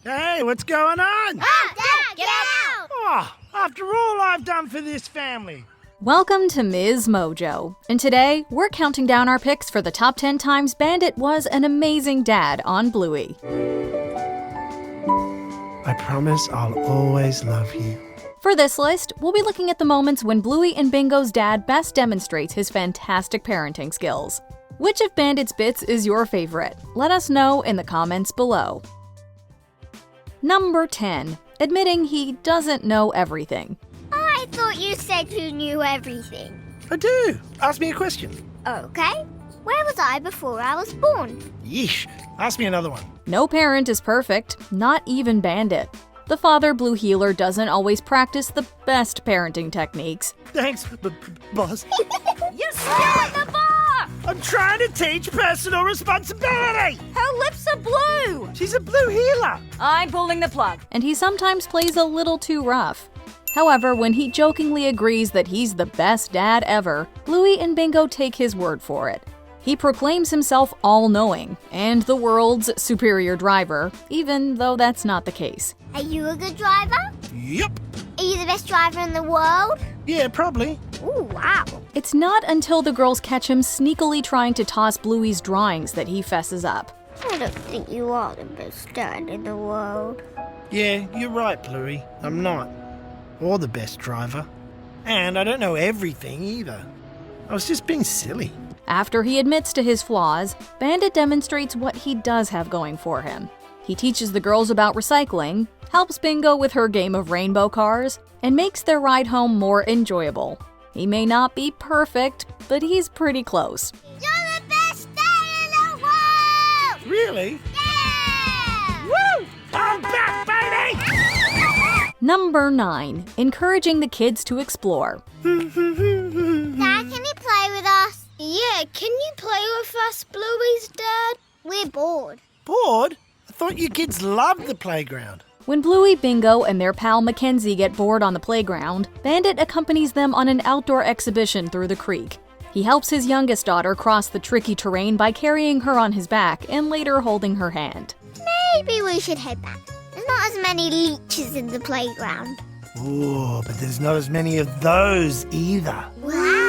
Hey, what's going on? Dad, get out! Oh, after all I've done for this family. Welcome to MsMojo, and today we're counting down our picks for the top 10 times Bandit was an amazing dad on Bluey. I promise I'll always love you. For this list, we'll be looking at the moments when Bluey and Bingo's dad best demonstrates his fantastic parenting skills. Which of Bandit's bits is your favorite? Let us know in the comments below. Number 10. Admitting he doesn't know everything. I thought you said you knew everything. I do. Ask me a question. Okay. Where was I before I was born? Yeesh. Ask me another one. No parent is perfect, not even Bandit. The father Blue Healer doesn't always practice the best parenting techniques. Thanks, boss. You spilled the bar! I'm trying to teach personal responsibility. Her lips are blue! She's a blue healer. I'm pulling the plug. And he sometimes plays a little too rough. However, when he jokingly agrees that he's the best dad ever, Bluey and Bingo take his word for it. He proclaims himself all-knowing and the world's superior driver, even though that's not the case. Are you a good driver? Yep. Are you the best driver in the world? Yeah, probably. Ooh, wow. It's not until the girls catch him sneakily trying to toss Bluey's drawings that he fesses up. I don't think you are the best dad in the world. Yeah, you're right, Bluey. I'm not. Or the best driver. And I don't know everything either. I was just being silly. After he admits to his flaws, Bandit demonstrates what he does have going for him. He teaches the girls about recycling, helps Bingo with her game of rainbow cars, and makes their ride home more enjoyable. He may not be perfect, but he's pretty close. You're the best dad in the world! Really? Yeah! Woo! I'm back, baby! Number 9. Encouraging the kids to explore. Dad, can you play with us? Yeah, can you play with us, Bluey's dad? We're bored. Bored? I thought you kids loved the playground. When Bluey, Bingo, and their pal Mackenzie get bored on the playground, Bandit accompanies them on an outdoor exhibition through the creek. He helps his youngest daughter cross the tricky terrain by carrying her on his back and later holding her hand. Maybe we should head back. There's not as many leeches in the playground. Oh, but there's not as many of those either. Wow.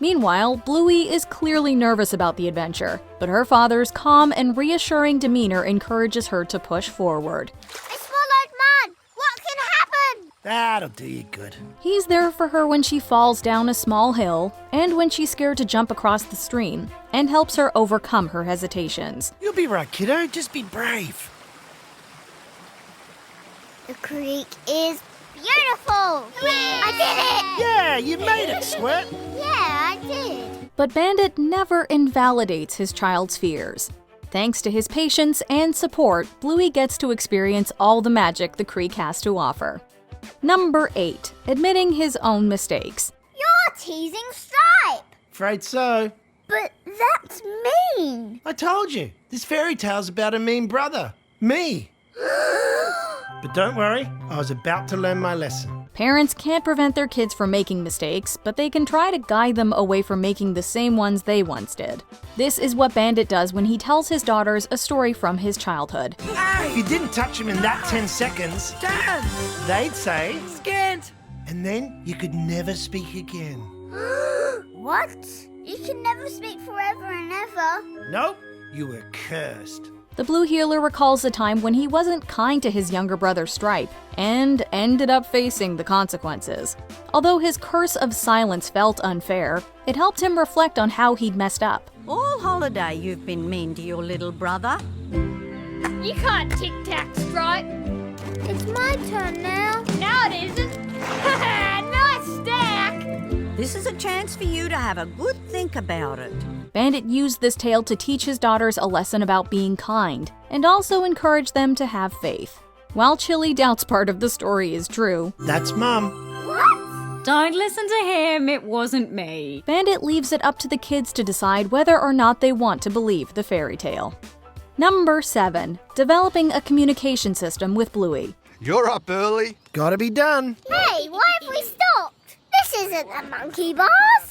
Meanwhile, Bluey is clearly nervous about the adventure, but her father's calm and reassuring demeanor encourages her to push forward. I swallowed mud. What can happen? That'll do you good. He's there for her when she falls down a small hill and when she's scared to jump across the stream, and helps her overcome her hesitations. You'll be right, kiddo. Just be brave. The creek is beautiful. I did it. Yeah, you made it, Squirt. Yeah, I did. But Bandit never invalidates his child's fears. Thanks to his patience and support, Bluey gets to experience all the magic the creek has to offer. Number 8. Admitting his own mistakes. You're teasing Stripe. Afraid so. But that's mean. I told you. This fairy tale's about a mean brother. Me. But don't worry, I was about to learn my lesson. Parents can't prevent their kids from making mistakes, but they can try to guide them away from making the same ones they once did. This is what Bandit does when he tells his daughters a story from his childhood. If you didn't touch him in that 10 seconds, Dad! they'd say, Scant! and then you could never speak again. What? You can never speak forever and ever. Nope, you were cursed. The Blue Healer recalls a time when he wasn't kind to his younger brother Stripe, and ended up facing the consequences. Although his curse of silence felt unfair, it helped him reflect on how he'd messed up. All holiday you've been mean to your little brother. You can't tic-tac, Stripe. It's my turn now. No, it isn't. Nice stack. This is a chance for you to have a good think about it. Bandit used this tale to teach his daughters a lesson about being kind, and also encourage them to have faith. While Chili doubts part of the story is true, That's Mum. What? Don't listen to him, it wasn't me. Bandit leaves it up to the kids to decide whether or not they want to believe the fairy tale. Number 7. Developing a communication system with Bluey. You're up early. Gotta be done. Hey, why have we stopped? This isn't a monkey bars.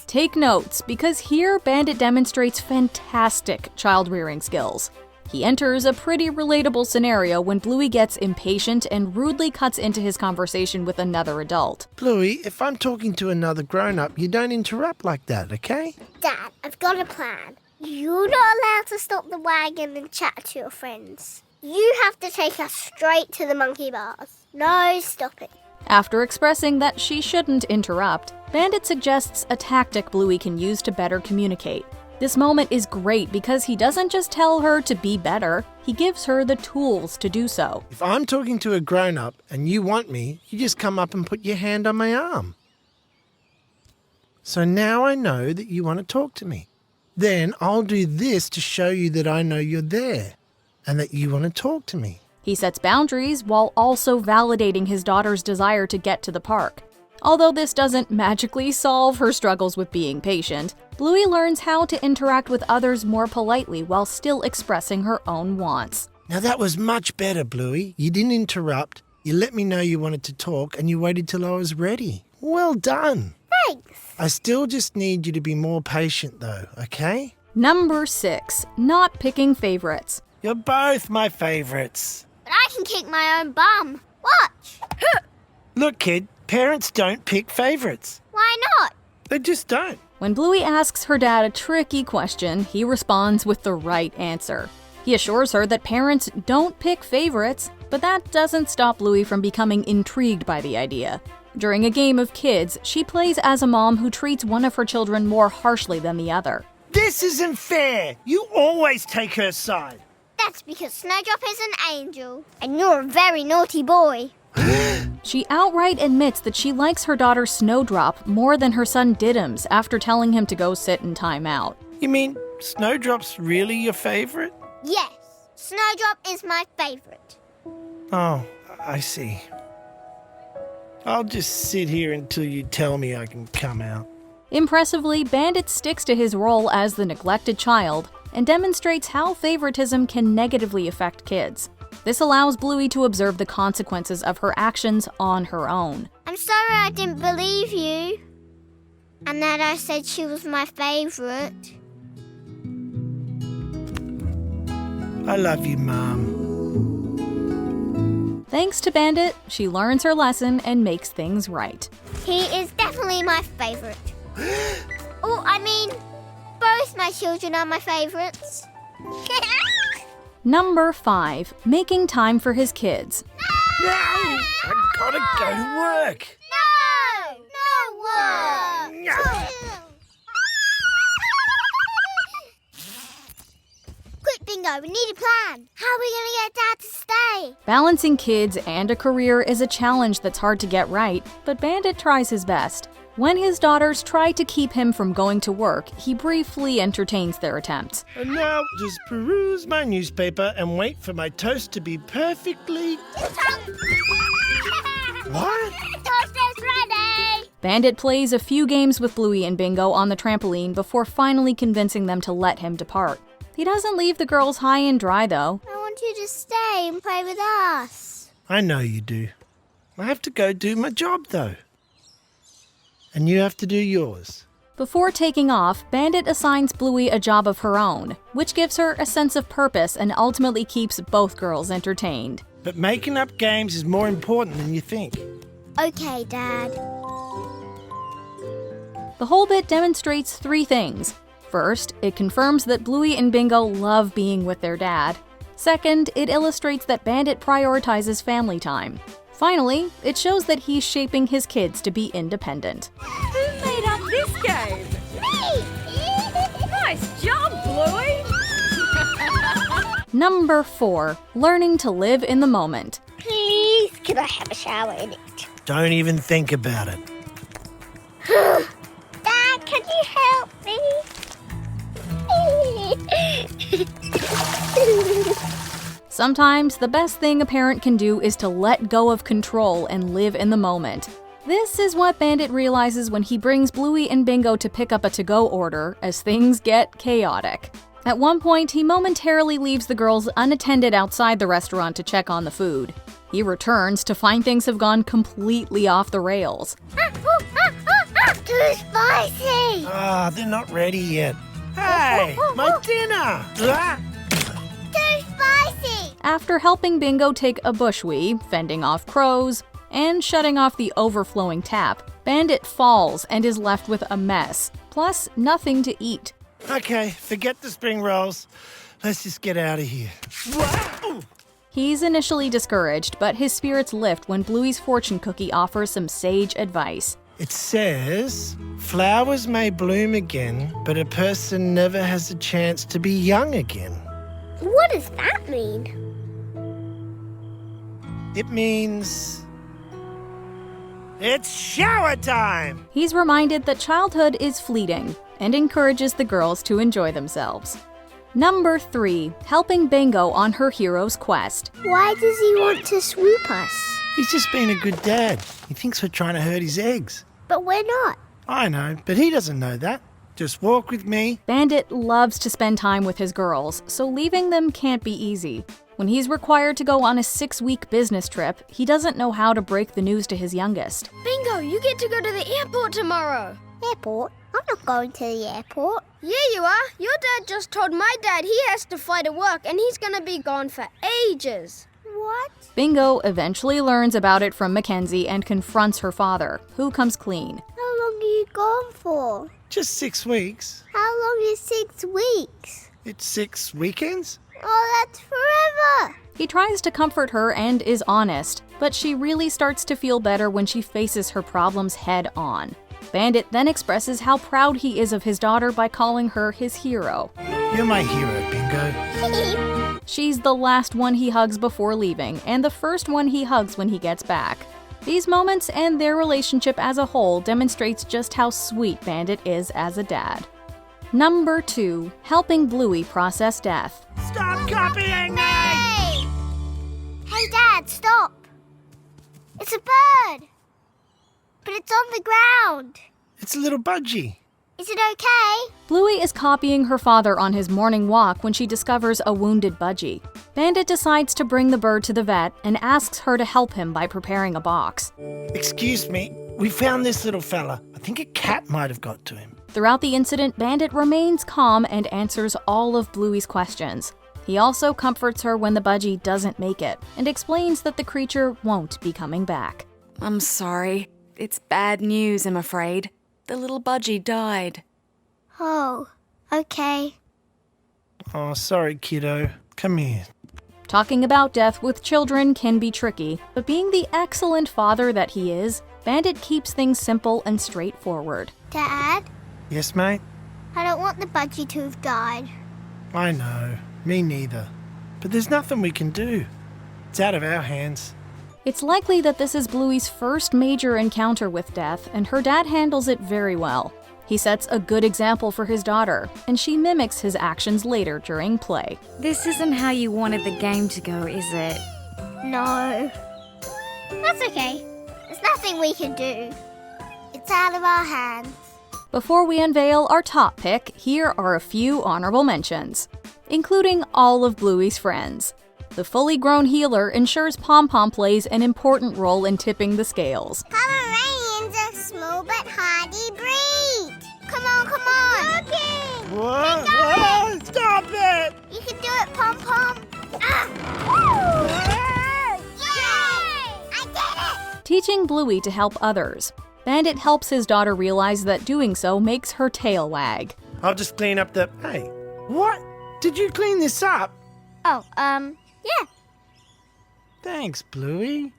Take notes, because here Bandit demonstrates fantastic child-rearing skills. He enters a pretty relatable scenario when Bluey gets impatient and rudely cuts into his conversation with another adult. Bluey, if I'm talking to another grown-up, you don't interrupt like that, okay? Dad, I've got a plan. You're not allowed to stop the wagon and chat to your friends. You have to take us straight to the monkey bars. No stopping. After expressing that she shouldn't interrupt, Bandit suggests a tactic Bluey can use to better communicate. This moment is great because he doesn't just tell her to be better, he gives her the tools to do so. If I'm talking to a grown-up and you want me, you just come up and put your hand on my arm. So now I know that you want to talk to me. Then I'll do this to show you that I know you're there and that you want to talk to me. He sets boundaries while also validating his daughter's desire to get to the park. Although this doesn't magically solve her struggles with being patient, Bluey learns how to interact with others more politely while still expressing her own wants. Now that was much better, Bluey. You didn't interrupt, you let me know you wanted to talk, and you waited till I was ready. Well done. Thanks. I still just need you to be more patient though, okay? Number 6. Not picking favorites. You're both my favourites. But I can kick my own bum. Watch. Look, kid, parents don't pick favourites. Why not? They just don't. When Bluey asks her dad a tricky question, he responds with the right answer. He assures her that parents don't pick favorites, but that doesn't stop Bluey from becoming intrigued by the idea. During a game of kids, she plays as a mom who treats one of her children more harshly than the other. This isn't fair. You always take her side. That's because Snowdrop is an angel, and you're a very naughty boy. She outright admits that she likes her daughter Snowdrop more than her son Diddums after telling him to go sit in timeout. You mean Snowdrop's really your favourite? Yes, Snowdrop is my favourite. Oh, I see. I'll just sit here until you tell me I can come out. Impressively, Bandit sticks to his role as the neglected child and demonstrates how favoritism can negatively affect kids. This allows Bluey to observe the consequences of her actions on her own. I'm sorry I didn't believe you, and that I said she was my favourite. I love you, Mum. Thanks to Bandit, she learns her lesson and makes things right. He is definitely my favourite. Oh, I mean, both my children are my favourites. Number 5. Making time for his kids. No! I gotta go to work. No! Quick, Bingo, we need a plan. How are we going to get Dad to stay? Balancing kids and a career is a challenge that's hard to get right, but Bandit tries his best. When his daughters try to keep him from going to work, he briefly entertains their attempts. And now just peruse my newspaper and wait for my toast to be perfectly... What? Toast is ready! Bandit plays a few games with Bluey and Bingo on the trampoline before finally convincing them to let him depart. He doesn't leave the girls high and dry, though. I want you to stay and play with us. I know you do. I have to go do my job, though. And you have to do yours. Before taking off, Bandit assigns Bluey a job of her own, which gives her a sense of purpose and ultimately keeps both girls entertained. But making up games is more important than you think. Okay, Dad. The whole bit demonstrates 3 things. First, it confirms that Bluey and Bingo love being with their dad. Second, it illustrates that Bandit prioritizes family time. Finally, it shows that he's shaping his kids to be independent. Who made up this game? Me! Nice job, Bluey! Number 4. Learning to live in the moment. Please, can I have a shower in it? Don't even think about it. Dad, can you help me? Sometimes the best thing a parent can do is to let go of control and live in the moment. This is what Bandit realizes when he brings Bluey and Bingo to pick up a to-go order as things get chaotic. At one point, he momentarily leaves the girls unattended outside the restaurant to check on the food. He returns to find things have gone completely off the rails. Too spicy! Ah, they're not ready yet. Hey, my dinner! Ah! too spicy! After helping Bingo take a bushwee, fending off crows, and shutting off the overflowing tap, Bandit falls and is left with a mess, plus nothing to eat. Okay, forget the spring rolls. Let's just get out of here. Wow! He's initially discouraged, but his spirits lift when Bluey's fortune cookie offers some sage advice. It says, flowers may bloom again, but a person never has a chance to be young again. What does that mean? It means it's shower time! He's reminded that childhood is fleeting and encourages the girls to enjoy themselves. Number 3, helping Bingo on her hero's quest. Why does he want to swoop us? He's just being a good dad. He thinks we're trying to hurt his eggs. But we're not. I know, but he doesn't know that. Just walk with me. Bandit loves to spend time with his girls, so leaving them can't be easy. When he's required to go on a 6-week business trip, he doesn't know how to break the news to his youngest. Bingo, you get to go to the airport tomorrow. Airport? I'm not going to the airport. Yeah, you are. Your dad just told my dad he has to fly to work and he's gonna be gone for ages. What? Bingo eventually learns about it from Mackenzie and confronts her father, who comes clean. How long are you gone for? Just 6 weeks. How long is 6 weeks? It's 6 weekends? Oh, that's forever! He tries to comfort her and is honest, but she really starts to feel better when she faces her problems head on. Bandit then expresses how proud he is of his daughter by calling her his hero. You're my hero, Bingo. She's the last one he hugs before leaving, and the first one he hugs when he gets back. These moments and their relationship as a whole demonstrates just how sweet Bandit is as a dad. Number 2, helping Bluey process death. Stop copying me! Hey, Dad, stop! It's a bird! But it's on the ground. It's a little budgie. Is it okay? Bluey is copying her father on his morning walk when she discovers a wounded budgie. Bandit decides to bring the bird to the vet and asks her to help him by preparing a box. Excuse me, we found this little fella. I think a cat might have got to him. Throughout the incident, Bandit remains calm and answers all of Bluey's questions. He also comforts her when the budgie doesn't make it and explains that the creature won't be coming back. I'm sorry. It's bad news, I'm afraid. The little budgie died. Oh, okay. Oh, sorry, kiddo. Come here. Talking about death with children can be tricky, but being the excellent father that he is, Bandit keeps things simple and straightforward. Dad, Yes, mate? I don't want the budgie to have died. I know. Me neither. But there's nothing we can do. It's out of our hands. It's likely that this is Bluey's first major encounter with death, and her dad handles it very well. He sets a good example for his daughter, and she mimics his actions later during play. This isn't how you wanted the game to go, is it? No. That's okay. There's nothing we can do. It's out of our hands. Before we unveil our top pick, here are a few honorable mentions, including all of Bluey's friends. The fully grown healer ensures Pom Pom plays an important role in tipping the scales. Pomeranians are small but hardy breed. Come on, come on. Looking. What? Oh, stop it! You can do it, Pom Pom. Ah. Yay! I did it! Teaching Bluey to help others. Bandit helps his daughter realize that doing so makes her tail wag. I'll just clean up the... Hey, what? Did you clean this up? Oh, yeah. Thanks, Bluey.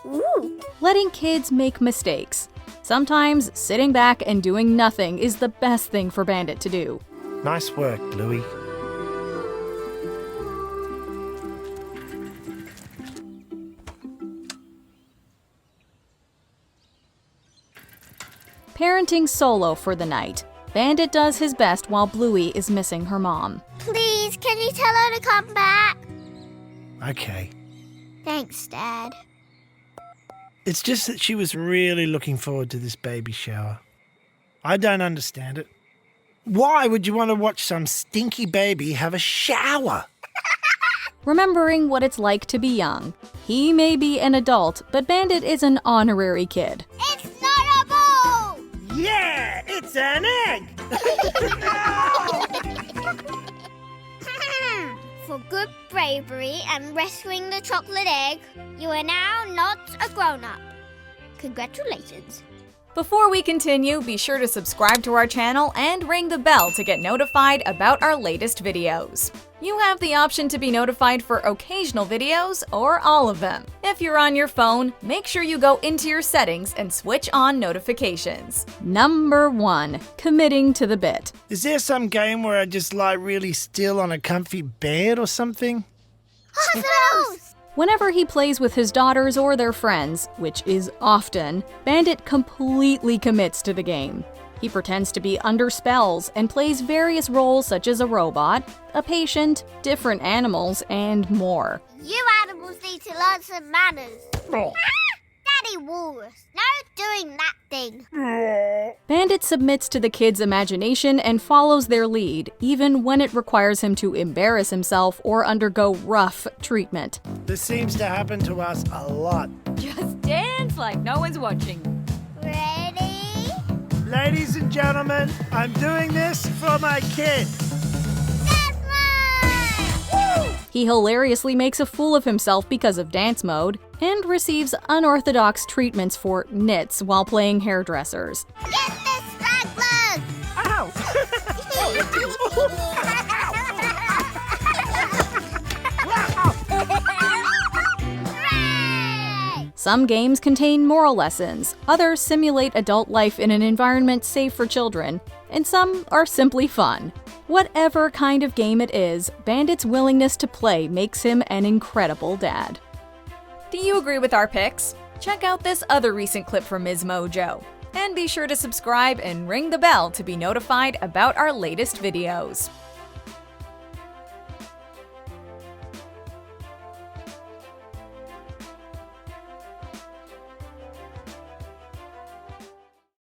Ooh. Letting kids make mistakes. Sometimes sitting back and doing nothing is the best thing for Bandit to do. Nice work, Bluey. Parenting solo for the night. Bandit does his best while Bluey is missing her mom. Please, can you tell her to come back? Okay. Thanks, Dad. It's just that she was really looking forward to this baby shower. I don't understand it. Why would you want to watch some stinky baby have a shower? Remembering what it's like to be young. He may be an adult, but Bandit is an honorary kid. It's not a ball! Yeah, it's an egg! for good bravery and rescuing the chocolate egg, you are now not a grown-up. Congratulations. Before we continue, be sure to subscribe to our channel and ring the bell to get notified about our latest videos. You have the option to be notified for occasional videos or all of them. If you're on your phone, make sure you go into your settings and switch on notifications. Number 1. Committing to the bit. Is there some game where I just lie really still on a comfy bed or something? Hospitals! Whenever he plays with his daughters or their friends, which is often, Bandit completely commits to the game. He pretends to be under spells and plays various roles such as a robot, a patient, different animals, and more. You animals need to learn some manners. Daddy Walrus, no doing that thing. Bandit submits to the kids' imagination and follows their lead, even when it requires him to embarrass himself or undergo rough treatment. This seems to happen to us a lot. Just dance like no one's watching. Ready? Ladies and gentlemen, I'm doing this for my kid. He hilariously makes a fool of himself because of dance mode, and receives unorthodox treatments for nits while playing hairdressers. Get this straggler! Ow! Hooray! Some games contain moral lessons, others simulate adult life in an environment safe for children, and some are simply fun. Whatever kind of game it is, Bandit's willingness to play makes him an incredible dad. Do you agree with our picks? Check out this other recent clip from MsMojo. And be sure to subscribe and ring the bell to be notified about our latest videos.